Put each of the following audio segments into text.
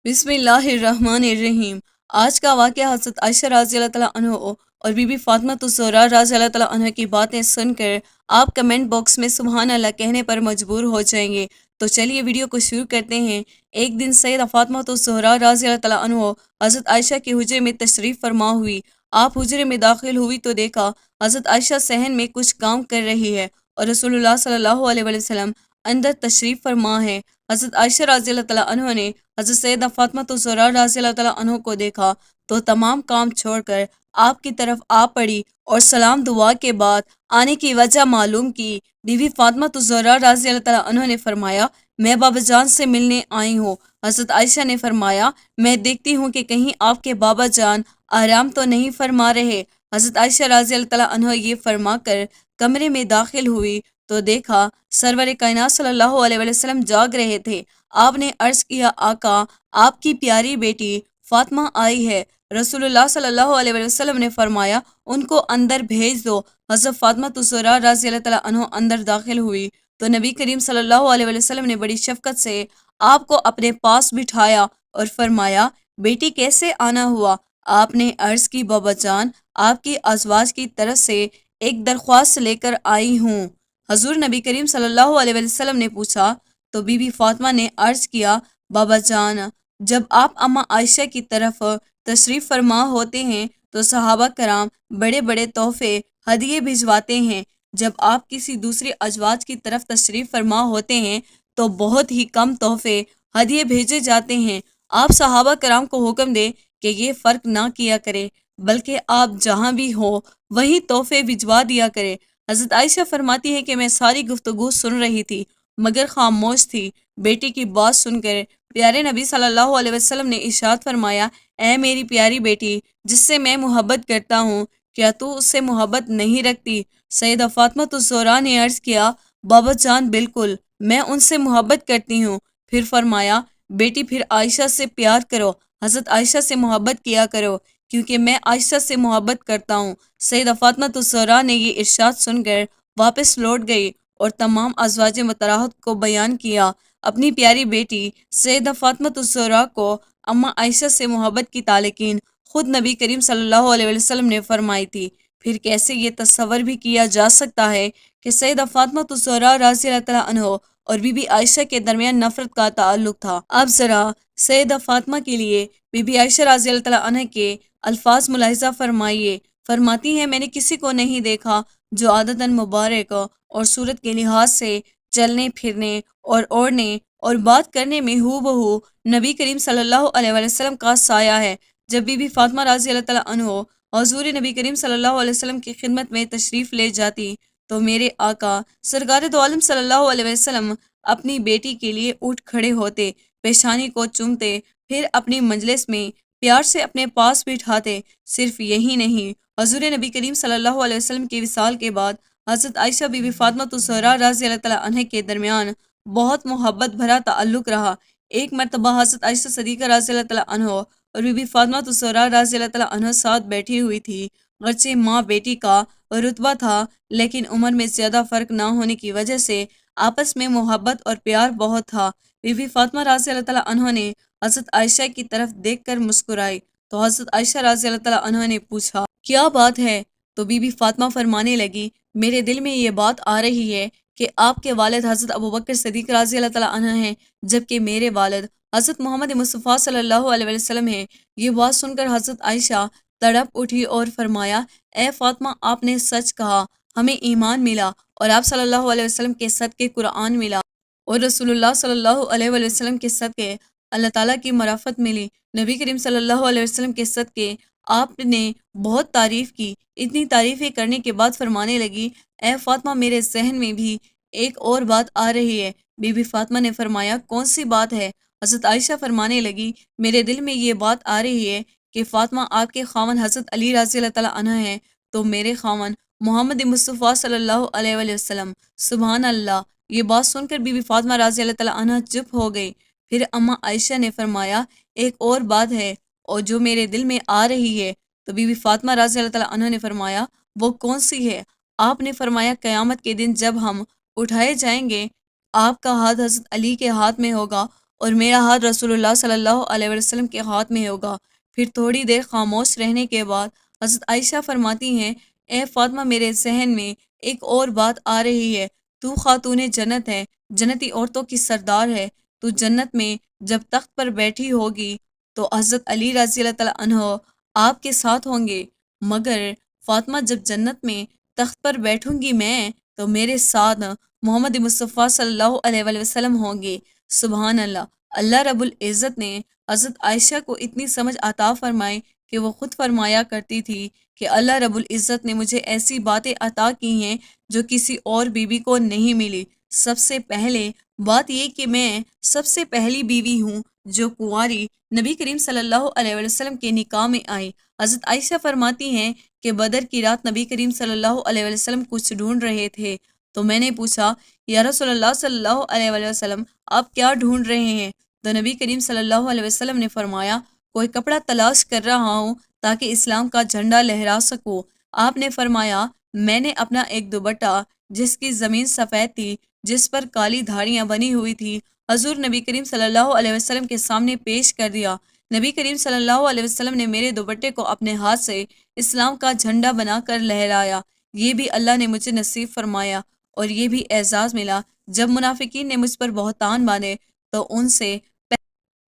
बिस्मिल्लाहिर्रहमानिर्रहीम। आज का वाक़या हज़रत आयशा रज़ी अल्लाह तआला अन्हा और बीबी फ़ातिमा ज़हरा रज़ी अल्लाह तआला अन्हा की बातें सुनकर आप कमेंट बॉक्स में सुबहान अल्लाह कहने पर मजबूर हो जाएंगे। तो चलिए वीडियो को शुरू करते हैं। एक दिन सैयदा फ़ातिमा ज़हरा रज़ी अल्लाह तआला अन्हा हज़रत आयशा के हुजरे में तशरीफ़ फरमा हुई। आप हुजरे में दाखिल हुई तो देखा हज़रत आयशा सहन में कुछ काम कर रही है और रसूलुल्लाह सल्लल्लाहु अलैहि वसल्लम अंदर तशरीफ़ फरमा है। हज़रत आयशा रज़ी अल्लाह तआला अन्हा ने हज़रत सैयदा फ़ातिमा ज़हरा रज़ी अल्लाह तआला अन्हा को देखा तो तमाम काम छोड़कर आपकी तरफ आ पड़ी और सलाम दुआ के बाद आने की वजह मालूम की। बीवी फ़ातिमा ज़हरा रज़ी अल्लाह तआला अन्हा ने फरमाया, मैं बाबा जान से मिलने आई हूँ। हज़रत आयशा ने फरमाया, मैं देखती हूँ कि कहीं आपके बाबा जान आराम तो नहीं फरमा रहे। हज़रत आयशा रज़ी अल्लाह तआला अन्हा ये फरमा कर कमरे में दाखिल हुई तो देखा सरवर कायनात सल्लल्लाहु अलैहि वसल्लम जाग रहे थे। आपने अर्ज किया, आका आपकी प्यारी बेटी फातिमा आई है। रसूलुल्लाह सल्लल्लाहु अलैहि वसल्लम ने फरमाया, उनको अंदर भेज दो। हज़रत फातिमा ज़हरा रज़ी अल्लाह तआला अन्हा अंदर दाखिल हुई तो नबी करीम सल्लल्लाहु अलैहि वसल्लम ने बड़ी शफ़क़त से आपको अपने पास बिठाया और फरमाया, बेटी कैसे आना हुआ? आपने अर्ज की, बाबा जान आपकी अज़वाज की तरफ से एक दरख्वास्त लेकर आई हूँ। हजूर नबी करीम सल्लल्लाहु अलैहि वसल्लम ने पूछा तो बीबी फातिमा ने अर्ज किया, बाबा जान जब आप अम्मा आयशा की तरफ तशरीफ़ फरमा होते हैं तो सहाबा कराम बड़े बड़े तोहफे हदिये भिजवाते हैं। जब आप किसी दूसरी अजवाज की तरफ तशरीफ़ फरमा होते हैं तो बहुत ही कम तोहफे हदिये भेजे जाते हैं। आप सहाबा कराम को हुक्म दे कि ये फ़र्क ना किया करे, बल्कि आप जहाँ भी हो वहीं तोहफे भिजवा दिया करे। हज़रत आयशा फरमाती है कि मैं सारी गुफ्तगू सुन रही थी मगर खामोश थी। बेटी की बात सुनकर प्यारे नबी सल्लल्लाहु अलैहि वसल्लम ने इरशाद फरमाया, ऐ मेरी प्यारी बेटी जिससे मैं मोहब्बत करता हूँ, क्या तू उससे मोहब्बत नहीं रखती? सैयदा फ़ातिमा ज़हरा ने अर्ज़ किया, बाबा जान बिल्कुल, मैं उनसे मोहब्बत करती हूँ। फिर फरमाया, बेटी फिर आयशा से प्यार करो, हज़रत आयशा से मोहब्बत किया करो क्योंकि मैं आयशा से मोहब्बत करता हूँ। सैयदा फ़ातिमा ज़हरा ने ये इरशाद सुनकर वापस लौट गई और तमाम अज़वाज मुतहहरात को बयान किया। अपनी प्यारी बेटी सैयदा फ़ातिमा ज़हरा को अम्मा आयशा से मोहब्बत की तालीक़ीन खुद नबी करीम सल्लल्लाहु अलैहि वसल्लम ने फरमाई थी। फिर कैसे ये तस्वर भी किया जा सकता है कि सैयदा फ़ातिमा ज़हरा रज़ी अल्लाह तआला अन्हा और बीबी आयशा के दरमियान नफ़रत का ताल्लुक था। अब ज़रा सैयदा फ़ातिमा के लिए बीबी आयशा रज़ी अल्लाह तआला अन्हा के अल्फाज मुलाहिज़ा फरमाइए। फरमाती हैं, मैंने किसी को नहीं देखा जो आदतन मुबारक और सूरत के लिहाज से चलने फिरने और ओढ़ने और बात करने में हूबहू नबी करीम सल्लल्लाहु अलैहि वसल्लम का साया है। जब बीबी फातिमा रज़ी अल्लाह तआला अन्हा हुज़ूर नबी करीम सल्लल्लाहु अलैहि वसल्लम की खिदमत में तशरीफ़ ले जाती तो मेरे आका सरकार दो आलम सल्लल्लाहु अलैहि वसल्लम अपनी बेटी के लिए उठ खड़े होते, पेशानी को चूमते, फिर अपनी मजलिस में प्यार से अपने पास बिठाते। सिर्फ यही नहीं, हुज़ूर नबी करीम सल्लल्लाहु अलैहि वसल्लम के विसाल के बाद हज़रत आयशा बीबी फ़ातिमा ज़हरा रज़ी अल्लाह तआला अन्हा के दरमियान बहुत मोहब्बत भरा ताल्लुक़ रहा। एक मरतबा हज़रत आयशा सदीक़ा रज़ी अल्लाह तआला अन्हा और बीबी फ़ातिमा ज़हरा रज़ी अल्लाह तआला अन्हा साथ बैठी हुई थी। गरचे माँ बेटी का रुतबा था लेकिन उम्र में ज़्यादा फ़र्क ना होने की वजह से आपस में मोहब्बत और प्यार बहुत था। बीबी फ़ातिमा रज़ी अल्लाह तआला अन्हा ने हज़रत आयशा की तरफ देखकर मुस्कुराई तो हज़रत आयशा रज़ी अल्लाह तआला अन्हा ने पूछा, क्या बात है? तो बीबी फ़ातिमा फरमाने लगी, मेरे दिल में ये बात आ रही है कि आपके वालिद हज़रत अबू बकर सिद्दीक़ रज़ी अल्लाह तआला अन्हु हैं, जबकि मेरे वालिद हज़रत मोहम्मद मुस्तफ़ा सल्लल्लाहु अलैहि वसल्लम हैं। ये बात सुनकर हज़रत आयशा तड़प उठी और फरमाया, ए फ़ातिमा आपने सच कहा, हमें ईमान मिला और आप सल्लल्लाहु अलैहि वसल्लम के सदक़े कुरान मिला और रसूलुल्लाह सल्लल्लाहु अलैहि वसल्लम के सदक़े अल्लाह ताला की मराफ़त मिली। नबी करीम सल्लल्लाहु अलैहि वसल्लम के सदक़े आपने बहुत तारीफ़ की। इतनी तारीफ़ें करने के बाद फरमाने लगी, ए फ़ातिमा मेरे ज़हन में भी एक और बात आ रही है। बीबी फ़ातिमा ने फरमाया, कौन सी बात है? हज़रत आयशा फरमाने लगी, मेरे दिल में ये बात आ रही है कि फ़ातिमा आपके ख़ावन हज़रत अली रज़ी अल्लाह तआला अन्हु हैं तो मेरे ख़ावन मोहम्मद मुस्तफ़ा सल्लल्लाहु अलैहि वसल्लम। सुभान अल्लाह। ये बात सुनकर बीबी फ़ातिमा रज़ी अल्लाह तआला अन्हा चुप हो गई। फिर अम्मा आयशा ने फरमाया, एक और बात है और जो मेरे दिल में आ रही है। तो बीबी फ़ातिमा रज़ी अल्लाह तआला अन्हा ने फरमाया, वो कौन सी है? आपने फरमाया, क़यामत के दिन जब हम उठाए जाएंगे आपका हाथ हज़रत अली के हाथ में होगा اور میرا ہاتھ رسول اللہ صلی اللہ علیہ وسلم کے ہاتھ میں ہوگا۔ پھر تھوڑی دیر خاموش رہنے کے بعد حضرت عائشہ فرماتی ہیں، اے فاطمہ، میرے ذہن میں ایک اور بات آ رہی ہے۔ تو خاتون جنت ہے، جنتی عورتوں کی سردار ہے۔ تو جنت میں جب تخت پر بیٹھی ہوگی تو حضرت علی رضی اللہ تعالیٰ عنہ آپ کے ساتھ ہوں گے، مگر فاطمہ جب جنت میں تخت پر بیٹھوں گی میں تو میرے ساتھ محمد مصطفیٰ صلی اللہ علیہ وآلہ وسلم ہوں گے۔ سبحان اللہ۔ اللہ رب العزت نے حضرت عائشہ کو اتنی سمجھ عطا فرمائی کہ وہ خود فرمایا کرتی تھی کہ اللہ رب العزت نے مجھے ایسی باتیں عطا کی ہیں جو کسی اور بیوی کو نہیں ملی۔ سب سے پہلے بات یہ کہ میں سب سے پہلی بیوی ہوں جو کنواری نبی کریم صلی اللہ علیہ وسلم کے نکاح میں آئی۔ حضرت عائشہ فرماتی ہیں کہ بدر کی رات نبی کریم صلی اللہ علیہ وسلم کچھ ڈھونڈ رہے تھے تو میں نے پوچھا، یا رسول اللہ صلی اللہ علیہ وسلم، آپ کیا ڈھونڈ رہے ہیں؟ تو نبی کریم صلی اللہ علیہ وسلم نے فرمایا، کوئی کپڑا تلاش کر رہا ہوں تاکہ اسلام کا جھنڈا لہرا سکوں۔ آپ نے فرمایا، میں نے اپنا ایک دوپٹہ جس کی زمین سفید تھی، جس پر کالی دھاریاں بنی ہوئی تھی، حضور نبی کریم صلی اللہ علیہ وسلم کے سامنے پیش کر دیا۔ نبی کریم صلی اللہ علیہ وسلم نے میرے دوپٹے کو اپنے ہاتھ سے اسلام کا جھنڈا بنا کر لہرایا۔ یہ بھی اللہ نے مجھے نصیب فرمایا، اور یہ بھی اعزاز ملا جب منافقین نے مجھ پر بہتان باندھے تو ان سے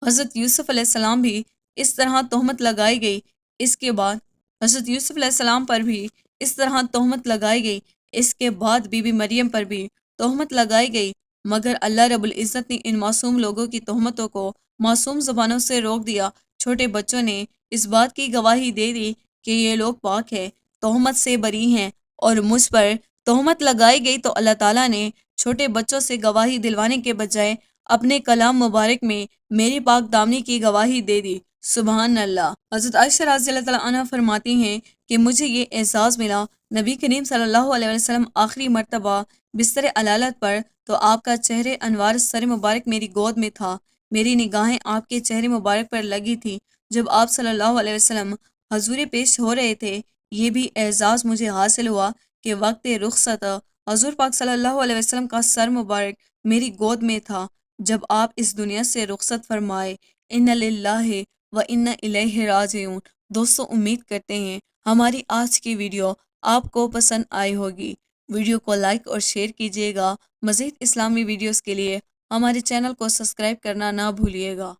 حضرت یوسف علیہ السلام بھی اس طرح تہمت لگائی گئی۔ اس کے بعد حضرت یوسف علیہ السلام پر بھی اس طرح تہمت لگائی گئی۔ اس کے بعد بی بی مریم پر بھی تہمت لگائی گئی، مگر اللہ رب العزت نے ان معصوم لوگوں کی تہمتوں کو معصوم زبانوں سے روک دیا۔ چھوٹے بچوں نے اس بات کی گواہی دے دی کہ یہ لوگ پاک ہیں، تہمت سے بری ہیں، اور مجھ پر تہمت لگائی گئی تو اللہ تعالیٰ نے چھوٹے بچوں سے گواہی دلوانے کے بجائے اپنے کلام مبارک میں میری پاک دامنی کی گواہی دے دی۔ سبحان اللہ۔ حضرت عائشہ رضی اللہ تعالیٰ عنہ فرماتی ہیں کہ مجھے یہ احساس ملا، نبی کریم صلی اللہ علیہ وسلم آخری مرتبہ بستر علالت پر تو آپ کا چہرے انوار سر مبارک میری گود میں تھا، میری نگاہیں آپ کے چہرے مبارک پر لگی تھی جب آپ صلی اللہ علیہ وسلم حضور پیش ہو رہے تھے۔ یہ بھی اعزاز مجھے حاصل ہوا کہ وقت رخصت حضور پاک صلی اللہ علیہ وسلم کا سر مبارک میری گود میں تھا جب آپ اس دنیا سے رخصت فرمائے۔ ان للہ و انا الیہ راجعون۔ دوستو، امید کرتے ہیں ہماری آج کی ویڈیو آپ کو پسند آئی ہوگی۔ ویڈیو کو لائک اور شیئر کیجیے گا۔ مزید اسلامی ویڈیوز کے لیے ہمارے چینل کو سبسکرائب کرنا نہ بھولیے گا۔